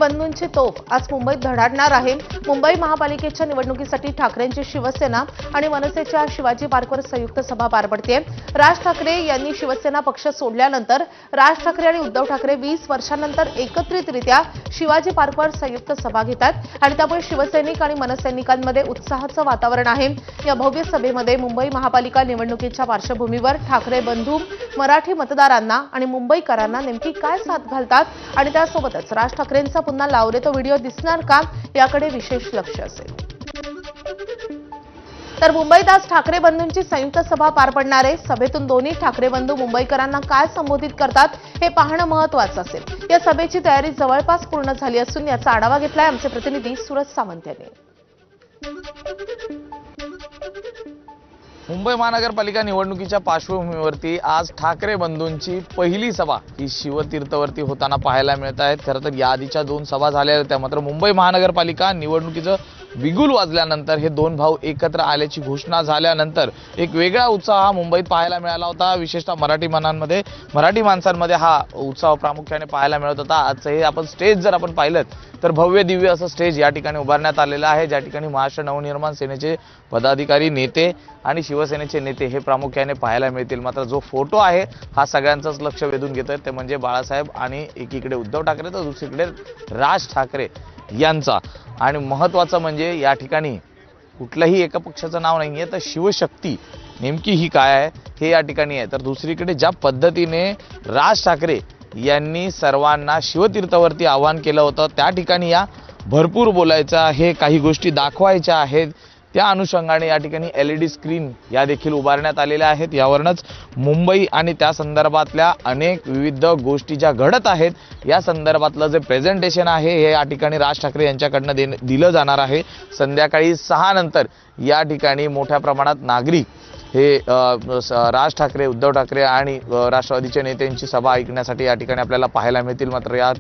बंधूंची तोफ आज मुंबईत धडाडणार आहे। मुंबई महापालिकेच्या निवडणुकीसाठी ठाकरेंची शिवसेना आणि मनसेच्या शिवाजी पार्कवर संयुक्त सभा पार पडते। राज ठाकरे यांनी शिवसेना पक्ष सोडल्यानंतर राज ठाकरे आणि उद्धव ठाकरे 20 वर्षांनंतर एकत्रितरित्या शिवाजी पार्कवर संयुक्त सभा घेतात आणि त्यामुळे शिवसैनिक आणि मनसैनिकांमध्ये उत्साहाचं वातावरण आहे। या भव्य सभेमध्ये मुंबई महापालिका निवडणुकीच्या पार्श्वभूमीवर ठाकरे बंधू मराठी मतदारांना आणि मुंबईकरांना नेमकी काय साथ घालतात आणि त्यासोबतच राज ठाकरेंचा पुन्हा लावरे तो व्हिडिओ दिसणार का याकडे विशेष लक्ष असेल। तर मुंबईत आज ठाकरे बंधूंची संयुक्त सभा पार पडणार आहे। सभेतून दोन्ही ठाकरे बंधू मुंबईकरांना काय संबोधित करतात हे पाहणं महत्त्वाचं असेल। या सभेची तयारी जवळपास पूर्ण झाली असून याचा आढावा घेतलाय आमचे प्रतिनिधी सूरज सावंत यांनी। मुंबई महानगरपालिका निवडणुकीच्या पार्श्वभूमीवरती आज ठाकरे बंधूंची पहिली सभा ही शिवतीर्थवरती होताना पाहायला मिळत आहेत। खरं तर याआधीच्या 2 सभा झाल्या होत्या, मात्र मुंबई महानगरपालिका निवडणुकीचं बिगुल वाजल्यानंतर हे 2 भाऊ एकत्र आल्याची घोषणा झाल्यानंतर एक वेगळा उत्साह हा मुंबईत पाहायला मिळाला होता। विशेषतः मराठी माणसांमध्ये हा उत्साह प्रामुख्याने पाहायला मिळत होता। आजचं हे आपण स्टेज जर आपण पाहिलं तर भव्य दिव्य असं स्टेज या ठिकाणी उभारण्यात आलेलं आहे, ज्या ठिकाणी महाराष्ट्र नवनिर्माण सेनेचे पदाधिकारी नेते आणि शिवसेनेचे नेते हे प्रामुख्याने पाहायला मिळतील। मात्र जो फोटो आहे हा सगळ्यांचंच लक्ष वेधून घेतोय, ते म्हणजे बाळासाहेब आणि एकीकडे उद्धव ठाकरे तर दुसरीकडे राज ठाकरे यांचा। आणि महत्त्वाचं म्हणजे या ठिकाणी कुठल्याही एका पक्षाचं नाव नाहीये, तर शिवशक्ती नेमकी ही काय आहे हे या ठिकाणी आहे। तर दुसरीकडे ज्या पद्धतीने राज ठाकरे यांनी सर्वांना शिवतीर्थवरती आवाहन केलं होतं, त्या ठिकाणी या भरपूर बोलायचं आहे, काही गोष्टी दाखवायच्या आहेत, त्या अनुषंगाने या ठिकाणी LED स्क्रीन या देखील उभारण्यात आलेल्या आहेत। यावरच मुंबई आणि त्या संदर्भातल्या अनेक विविध गोष्टी ज्या घडत आहेत या संदर्भातलं जे प्रेझेंटेशन आहे हे या ठिकाणी राज ठाकरे यांच्याकडनं दिलं जाणार आहे। संध्याकाळी 6 नंतर या ठिकाणी मोठ्या प्रमाणात नागरिक हे राज ठाकरे, उद्धव ठाकरे आणि राष्ट्रवादीच्या नेत्यांची सभा ऐकण्यासाठी या ठिकाणी आपल्याला पाहायला मिळतील। मात्र या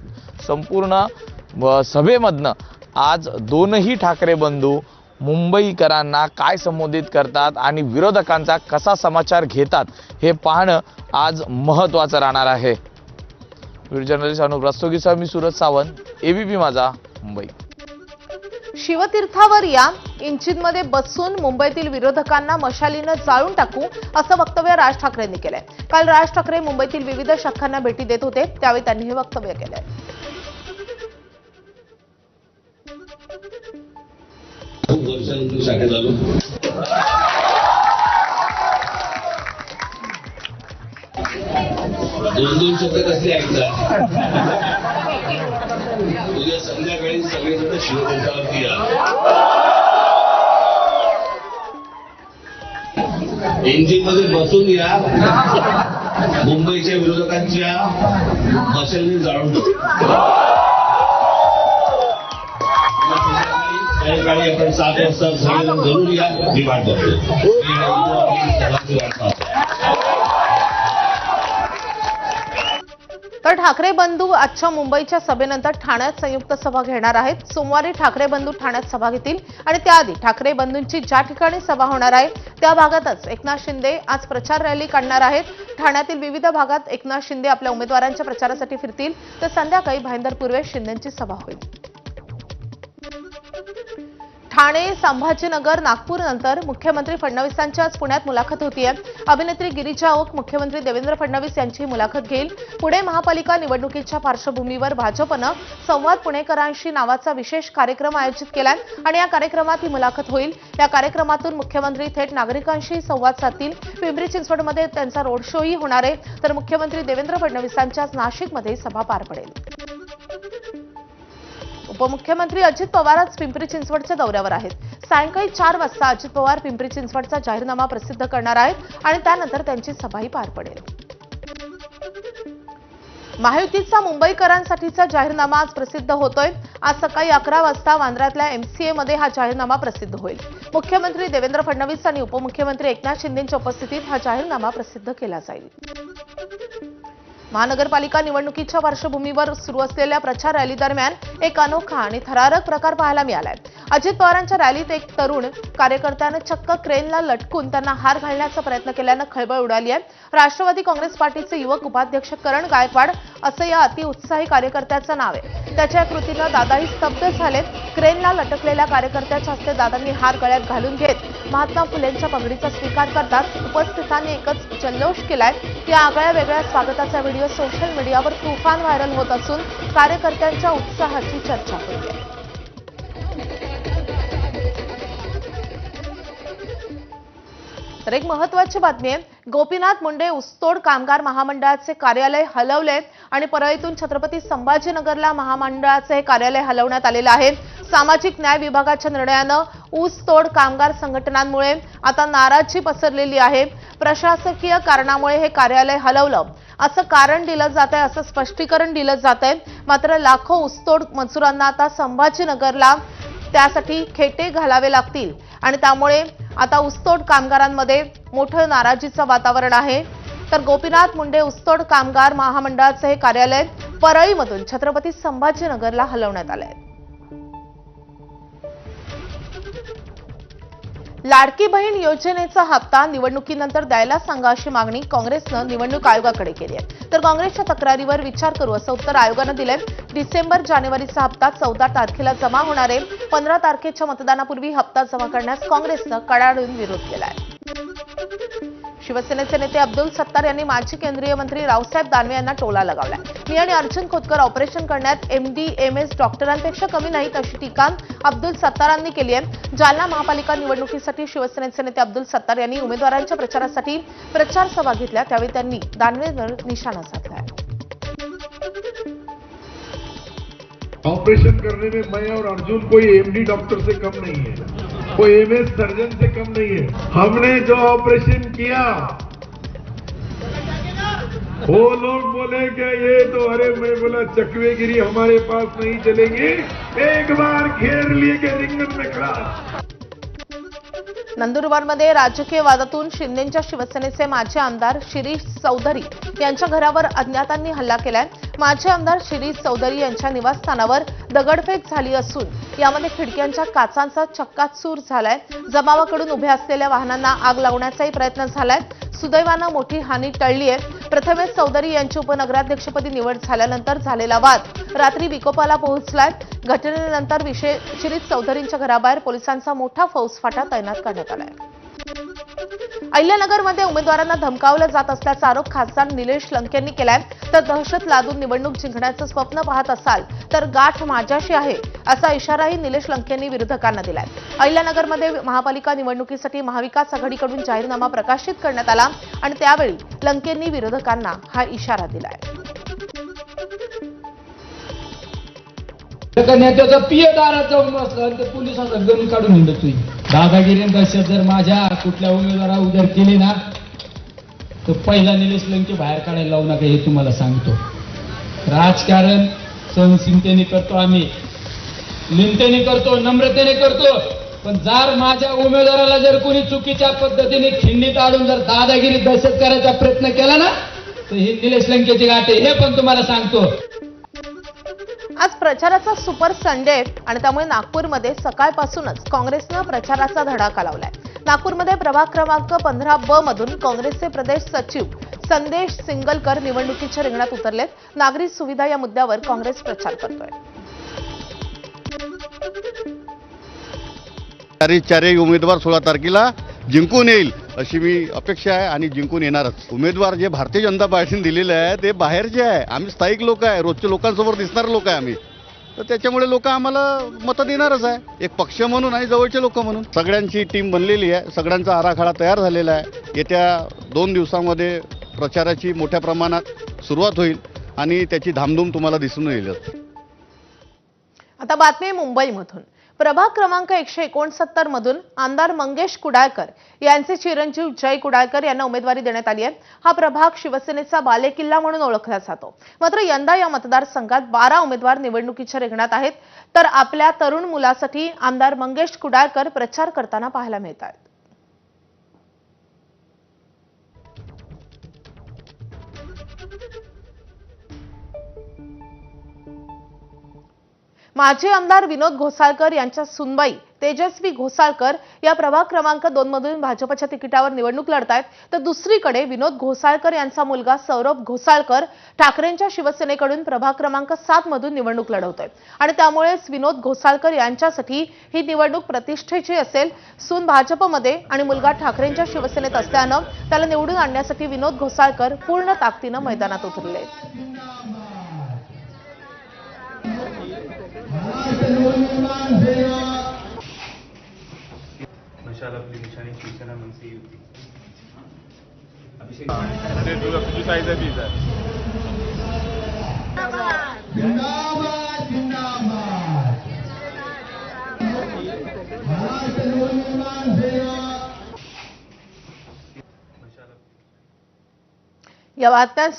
संपूर्ण सभेमधनं आज दोनही ठाकरे बंधू मुंबईकरांना काय संबोधित करतात आणि विरोधकांचा कसा समाचार घेतात हे पाहणं आज महत्त्वाचं राहणार आहे। व्हिडिओ जर्नलिस्ट अनुप रस्तोगीसह मी सूरज सावंत, ABP माझा, मुंबई। शिवतीर्थावर या, इंजिनमध्ये बसून मुंबईतील विरोधकांना मशालीनं जाळून टाकू असं वक्तव्य राज ठाकरेंनी केलंय। काल राज ठाकरे मुंबईतील विविध शाखांना भेटी देत होते, त्यावेळी त्यांनी हे वक्तव्य केलंय। वर्षानंतर शाखेत आलो, दोन शब्द कसले ऐकतात। उद्या संध्याकाळी सगळेजण शिवतीर्थावरती या, इंजिन मध्ये बसून या, मुंबईच्या विरोधकांच्या मशालीने जाळून टाकू। संध्याकाळी आपण 7 वाजता सगळेजण जरूर या, मी वाट बघतो। तर ठाकरे बंधू आजच्या मुंबईच्या सभेनंतर ठाण्यात संयुक्त सभा घेणार आहेत। सोमवारी ठाकरे बंधू ठाण्यात सभा घेतील आणि त्याआधी ठाकरे बंधूंची ज्या ठिकाणी सभा होणार आहे त्या भागातच एकनाथ शिंदे आज प्रचार रॅली काढणार आहेत। ठाण्यातील विविध भागात एकनाथ शिंदे आपल्या उमेदवारांच्या प्रचारासाठी फिरतील, तर संध्याकाळी भाईंदर पूर्वे शिंदेंची सभा होईल। ठाणे, संभाजीनगर, नागपूर नंतर मुख्यमंत्री फडणवीसांची आज पुण्यात मुलाखत होतीये। अभिनेत्री गिरिजा ओक मुख्यमंत्री देवेंद्र फडणवीस यांची मुलाखत घेईल। पुणे महापालिका निवडणुकीच्या पार्श्वभूमीवर भाजपनं संवाद पुणेकरांशी नावाचा विशेष कार्यक्रम आयोजित केलाय आणि या कार्यक्रमात ही मुलाखत होईल। या कार्यक्रमातून मुख्यमंत्री थेट नागरिकांशी संवाद साधतील। पिंपरी चिंचवडमध्ये त्यांचा रोड शोही होणार आहे, तर मुख्यमंत्री देवेंद्र फडणवीसांच्या नाशिकमध्ये सभा पार पडेल। उपमुख्यमंत्री अजित पवार आज पिंपरी चिंचवडच्या दौऱ्यावर आहेत। सायंकाळी 4 वाजता अजित पवार पिंपरी चिंचवडचा जाहीरनामा प्रसिद्ध करणार आहेत आणि त्यानंतर त्यांची सभाही पार पडेल। महायुतीचा मुंबईकरांसाठीचा जाहीरनामा आज प्रसिद्ध होतोय। आज सकाळी 11 वाजता वांद्र्यातल्या MCA मध्ये हा जाहीरनामा प्रसिद्ध होईल। मुख्यमंत्री देवेंद्र फडणवीस आणि उपमुख्यमंत्री एकनाथ शिंदेंच्या उपस्थितीत हा जाहीरनामा प्रसिद्ध केला जाईल। महानगरपालिका निवडणुकीच्या पार्श्वभूमीवर सुरू असलेल्या प्रचार रॅली दरम्यान एक अनोखा आणि थरारक प्रकार पाहायला मिळालाय. अजित पवारांच्या रॅलीत एक तरुण कार्यकर्त्याने चक्क क्रेनला लटकून त्यांना हार घालण्याचा प्रयत्न केल्यानं खळबळ उडाली आहे. राष्ट्रवादी काँग्रेस पार्टीचे युवक उपाध्यक्ष करण गायकवाड असं या अतिउत्साही कार्यकर्त्याचं नाव आहे. त्याच्या कृतीनं दादाही स्तब्ध झाले. क्रेनला लटकलेल्या कार्यकर्त्याच्या हस्ते दादांनी हार गळ्यात घालून घेत महात्मा फुलेंच्या पगडीचा स्वीकार करताच उपस्थितांनी एकच जल्लोष केलाय. या आगळ्या वेगळ्या स्वागताचा व्हिडिओ सोशल मीडियावर तुफान व्हायरल होत असून कार्यकर्त्यांच्या उत्साहाची चर्चा होते. तर एक महत्त्वाची बातमी आहे. गोपीनाथ मुंडे ऊसतोड कामगार महामंडळाचे कार्यालय हलवले आणि परळीतून छत्रपती संभाजीनगरला महामंडळाचे हे कार्यालय हलवण्यात आलेलं आहे. सामाजिक न्याय विभागाच्या निर्णयानं ऊसतोड कामगार संघटनांमुळे आता नाराजी पसरलेली आहे. प्रशासकीय कारणामुळे हे कार्यालय हलवलं असं कारण दिलं जात आहे, असं स्पष्टीकरण दिलं जात आहे. मात्र लाखो ऊसतोड मजुरांना आता संभाजीनगरला त्यासाठी खेटे घालावे लागतील आणि त्यामुळे आता ऊसतोड कामगारांमध्ये मोठं नाराजीचं वातावरण आहे. तर गोपीनाथ मुंडे ऊसतोड कामगार महामंडळाचे हे कार्यालय परळीमधून छत्रपती संभाजीनगरला हलवण्यात आलंय. लाडकी बहीण योजनेचा हप्ता निवडणुकीनंतर द्यायला सांगा अशी मागणी काँग्रेसनं निवडणूक आयोगाकडे केली आहे. तर काँग्रेसच्या तक्रारीवर विचार करू असं उत्तर आयोगानं दिलंय. डिसेंबर-जानेवारीचा हप्ता 14 तारखेला जमा होणार आहे. 15 तारखेच्या मतदानापूर्वी हप्ता जमा करण्यास काँग्रेसनं कडाडून विरोध केलाय. शिवसेनेचे नेते अब्दुल सत्तार यांनी माजी केंद्रीय मंत्री रावसाहेब दानवे यांना टोला लगावलाय. मी आणि अर्जुन खोतकर ऑपरेशन करण्यात MD-MS डॉक्टरांपेक्षा कमी नाहीत अशी टीका अब्दुल सत्तारांनी केली आहे. जालना महापालिका निवडणुकीसाठी शिवसेनेचे नेते अब्दुल सत्तार यांनी उमेदवारांच्या प्रचारासाठी प्रचार सभा घेतल्या. त्यावेळी त्यांनी दानवेंवर निशाणा साधलाय. ऑपरेशन करने में मैं और अर्जुन कोई MD डॉक्टर से कम नहीं है, कोई MS सर्जन से कम नहीं है. हमने जो ऑपरेशन किया वो लोग बोले कि ये तो, अरे मैं बोला चकवेगिरी हमारे पास नहीं चलेगी. एक बार घेर लिए के रिंगण में खड़ा. नंदुरबारमध्ये राजकीय वादातून शिंदेच्या शिवसेनेचे माजी आमदार शिरीष चौधरी यांच्या घरावर अज्ञातांनी हल्ला केलाय. माजी आमदार शिरीष चौधरी यांच्या निवासस्थानावर दगडफेक झाली असून यामध्ये खिडक्यांच्या काचांचा चक्काचूर झालाय. जमावाकडून उभ्या असलेल्या वाहनांना आग लावण्याचाही प्रयत्न झालाय. सुदैवानं मोठी हानी टळली आहे. प्रथमेश चौधरी यांची उपनगराध्यक्षपदी निवड झाल्यानंतर झालेला वाद रात्री विकोपाला पोहोचलाय. घटनेनंतर शिरीष चौधरींच्या घराबाहेर पोलिसांचा मोठा फौजफाटा तैनात करण्यात आलाय. अहिल्यानगरमध्ये उमेदवारांना धमकावलं जात असल्याचा आरोप खासदार निलेश लंकेंनी केलाय. तर दहशत लादून निवडणूक जिंकण्याचं स्वप्न पाहत असाल तर गाठ माझ्याशी आहे असा इशाराही निलेश लंकेंनी विरोधकांना दिलाय. अहिल्यानगरमध्ये महापालिका निवडणुकीसाठी महाविकास आघाडीकडून जाहीरनामा प्रकाशित करण्यात आला आणि त्यावेळी लंकेंनी विरोधकांना हा इशारा दिलाय. नेत्याचा पिय दारात जाऊन बसला आणि ते पोलिसांचा गन काढून हिंडतोय. दादागिरी दहशत जर माझ्या कुठल्या उमेदवारावर उदर केली ना तर पहिला निलेश लंके बाहेर काढायला लावू नका हे तुम्हाला सांगतो. राजकारण सहनशीलतेने करतो, आम्ही लिंतेने करतो, नम्रतेने करतो. पण जर माझ्या उमेदवाराला जर कोणी चुकीच्या पद्धतीने खिंडीत आणून जर दादागिरी दहशत करायचा प्रयत्न केला ना तर ही निलेश लंकेची गाठ आहे, हे पण तुम्हाला सांगतो. आज प्रचाराचा सुपर संडे आणि त्यामुळे नागपूरमध्ये सकाळपासूनच काँग्रेसनं प्रचाराचा धडाका लावलाय. नागपूरमध्ये प्रभाग क्रमांक 15B मधून काँग्रेसचे प्रदेश सचिव संदेश सिंगलकर निवडणुकीच्या रिंगणात उतरलेत. नागरी सुविधा या मुद्द्यावर काँग्रेस प्रचार करतोय. चारही उमेदवार 16 तारखेला जिंकून येईल अशी मी अपेक्षा आहे आणि जिंकून येणारच. उमेदवार जे भारतीय जनता पार्टीने दिलेले आहे ते बाहेरचे आहे, आम्ही स्थायिक लोक आहे, रोजच्या लोकांसमोर दिसणारे लोक आहे आम्ही. तर त्याच्यामुळे लोक आम्हाला मतं देणारच आहे, एक पक्ष म्हणून आणि जवळचे लोक म्हणून. सगळ्यांची टीम बनलेली आहे, सगळ्यांचा आराखडा तयार झालेला आहे. येत्या 2 दिवसांमध्ये प्रचाराची मोठ्या प्रमाणात सुरुवात होईल आणि त्याची धामधूम तुम्हाला दिसून येईल. आता बातमी मुंबईमधून. प्रभाग क्रमांक 169 मधून आमदार मंगेश कुडाळकर यांचे चिरंजीव जय कुडाळकर यांना उमेदवारी देण्यात आली आहे. हा प्रभाग शिवसेनेचा बालेकिल्ला म्हणून ओळखला जातो. मात्र यंदा या मतदारसंघात 12 उमेदवार निवडणुकीच्या रिंगणात आहेत. तर आपल्या तरुण मुलासाठी आमदार मंगेश कुडाळकर प्रचार करताना पाहायला मिळतात. माजी आमदार विनोद घोसाळकर यांच्या सुनबाई तेजस्वी घोसाळकर या प्रभाग क्रमांक 2 मधून भाजपच्या तिकिटावर निवडणूक लढतायत, तर दुसरीकडे विनोद घोसाळकर यांचा मुलगा सौरभ घोसाळकर ठाकरेंच्या शिवसेनेकडून प्रभाग क्रमांक 7 मधून निवडणूक लढवतोय आणि त्यामुळेच विनोद घोसाळकर यांच्यासाठी ही निवडणूक प्रतिष्ठेची असेल. सून भाजपमध्ये आणि मुलगा ठाकरेंच्या शिवसेनेत असल्यानं त्याला निवडून आणण्यासाठी विनोद घोसाळकर पूर्ण ताकदीनं मैदानात उतरले. मशाल आपली निशाणी शिवसेना मनसे युती. या बातम्यांसोबत